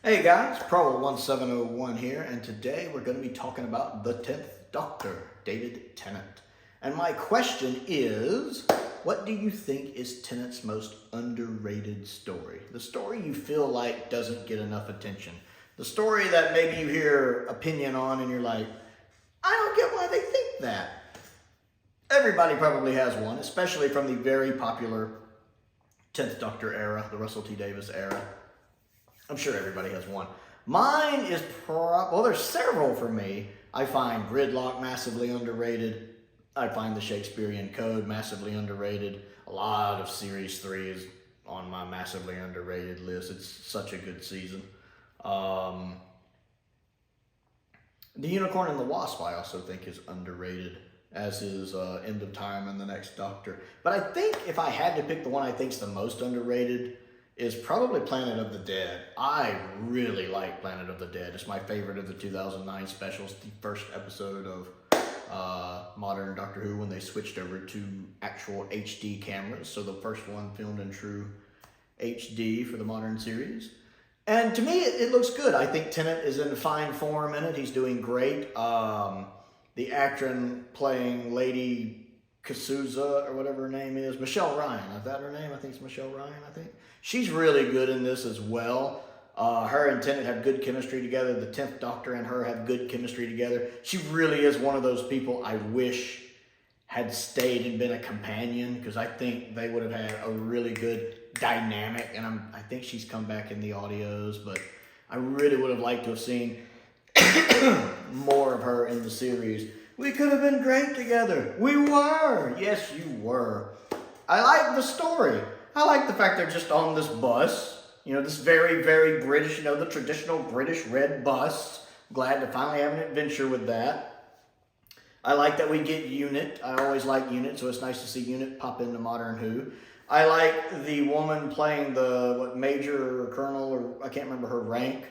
Hey guys, Prowl 1701 here, and today we're going to be talking about the 10th Doctor, David Tennant. And my question is, what do you think is Tennant's most underrated story? The story you feel like doesn't get enough attention. The story that maybe you hear opinion on and you're like, I don't get why they think that. Everybody probably has one, especially from the very popular 10th Doctor era, the Russell T. Davies era. I'm sure everybody has one. Mine is well, there's several for me. I find Gridlock massively underrated. I find the Shakespearean Code massively underrated. A lot of Series 3 is on my massively underrated list. It's such a good season. The Unicorn and the Wasp I also think is underrated, as is End of Time and the Next Doctor. But I think if I had to pick the one I think is the most underrated, is probably Planet of the Dead. I really like Planet of the Dead. It's my favorite of the 2009 specials, the first episode of modern Doctor Who when they switched over to actual HD cameras. So the first one filmed in true HD for the modern series. And to me, it looks good. I think Tennant is in fine form in it. He's doing great. The actress playing Lady Kasuza, or whatever her name is, Michelle Ryan. Is that her name? I think it's Michelle Ryan, I think. She's really good in this as well. Her and Tennant have good chemistry together. The 10th Doctor and her have good chemistry together. She really is one of those people I wish had stayed and been a companion, because I think they would have had a really good dynamic. And I think she's come back in the audios, but I really would have liked to have seen more of her in the series. We could have been great together. We were. Yes, you were. I like the story. I like the fact they're just on this bus. You know, this very, very British, the traditional British red bus. Glad to finally have an adventure with that. I like that we get Unit. I always like Unit, so it's nice to see Unit pop into Modern Who. I like the woman playing the, Major or Colonel, or I can't remember her rank.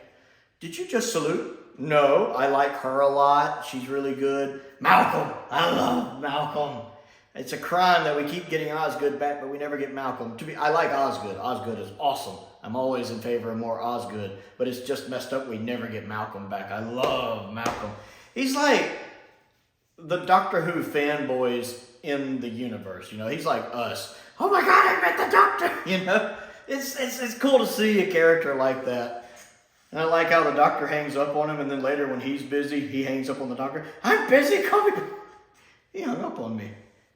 Did you just salute? No, I like her a lot. She's really good. Malcolm. I love Malcolm. It's a crime that we keep getting Osgood back, but we never get Malcolm. I like Osgood. Osgood is awesome. I'm always in favor of more Osgood, but it's just messed up we never get Malcolm back. I love Malcolm. He's like the Doctor Who fanboys in the universe. He's like us. Oh my God, I met the Doctor. It's cool to see a character like that. And I like how the Doctor hangs up on him, and then later when he's busy, he hangs up on the Doctor. I'm busy, call me. He hung up on me.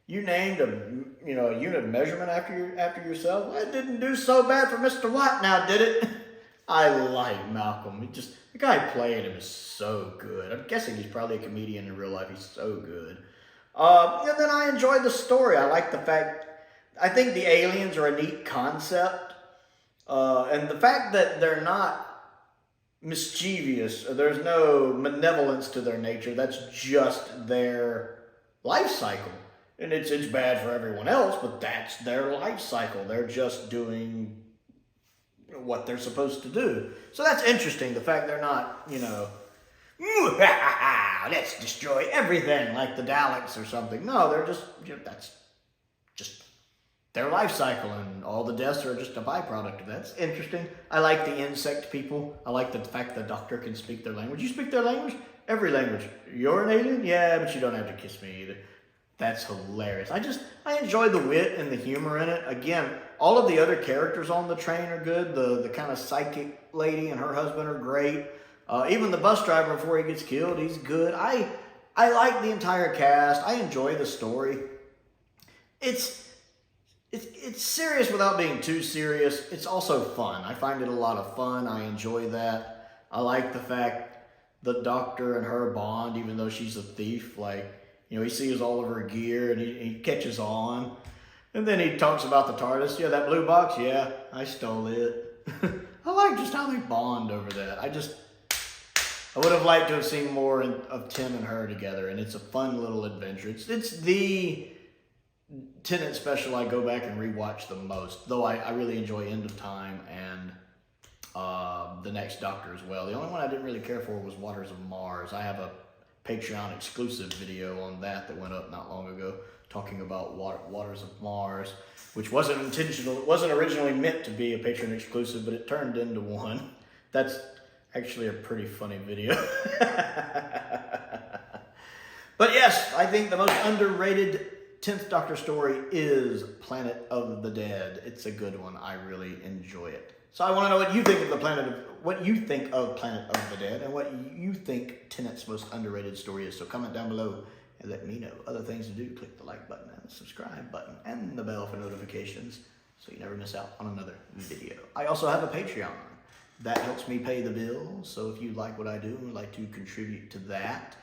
You named a unit of measurement after yourself. Well, it didn't do so bad for Mr. Watt now, did it? I like Malcolm. The guy playing him is so good. I'm guessing he's probably a comedian in real life. He's so good. And then I enjoyed the story. I like the fact, I think the aliens are a neat concept. And the fact that they're not mischievous, there's no malevolence to their nature. That's just their life cycle. And it's bad for everyone else, but that's their life cycle. They're just doing what they're supposed to do. So that's interesting, the fact they're not, let's destroy everything like the Daleks or something. No, they're just, that's just their life cycle, and all the deaths are just a byproduct of that. That's interesting. I like the insect people. I like the fact the Doctor can speak their language. You speak their language? Every language. You're an alien? Yeah, but you don't have to kiss me either. That's hilarious. I enjoy the wit and the humor in it. Again, all of the other characters on the train are good. The kind of psychic lady and her husband are great. Even the bus driver before he gets killed, he's good. I like the entire cast. I enjoy the story. It's serious without being too serious. It's also fun. I find it a lot of fun. I enjoy that. I like the fact the Doctor and her bond, even though she's a thief, he sees all of her gear and he catches on. And then he talks about the TARDIS. Yeah, that blue box? Yeah, I stole it. I like just how they bond over that. I would have liked to have seen more of Tim and her together, and it's a fun little adventure. It's the Tennant special I go back and rewatch the most, though I really enjoy End of Time and The Next Doctor as well. The only one I didn't really care for was Waters of Mars. I have a Patreon exclusive video on that went up not long ago, talking about Waters of Mars, which wasn't intentional. It wasn't originally meant to be a Patreon exclusive, but it turned into one. That's actually a pretty funny video. But yes, I think the most underrated 10th Doctor story is Planet of the Dead. It's a good one. I really enjoy it. So I want to know what you think of Planet of the Dead and what you think Tennant's most underrated story is. So comment down below and let me know. Other things to do, click the like button and the subscribe button and the bell for notifications so you never miss out on another video. I also have a Patreon. That helps me pay the bills. So if you like what I do and would like to contribute to that,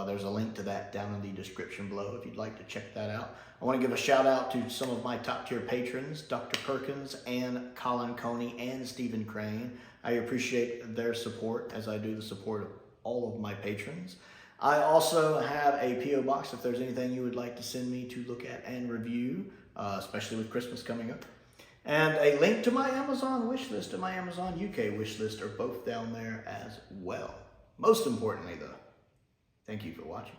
there's a link to that down in the description below if you'd like to check that out. I want to give a shout out to some of my top tier patrons, Dr. Perkins and Colin Coney and Stephen Crane. I appreciate their support as I do the support of all of my patrons. I also have a P.O. box if there's anything you would like to send me to look at and review, especially with Christmas coming up. And a link to my Amazon wishlist and my Amazon UK wishlist are both down there as well. Most importantly though, thank you for watching.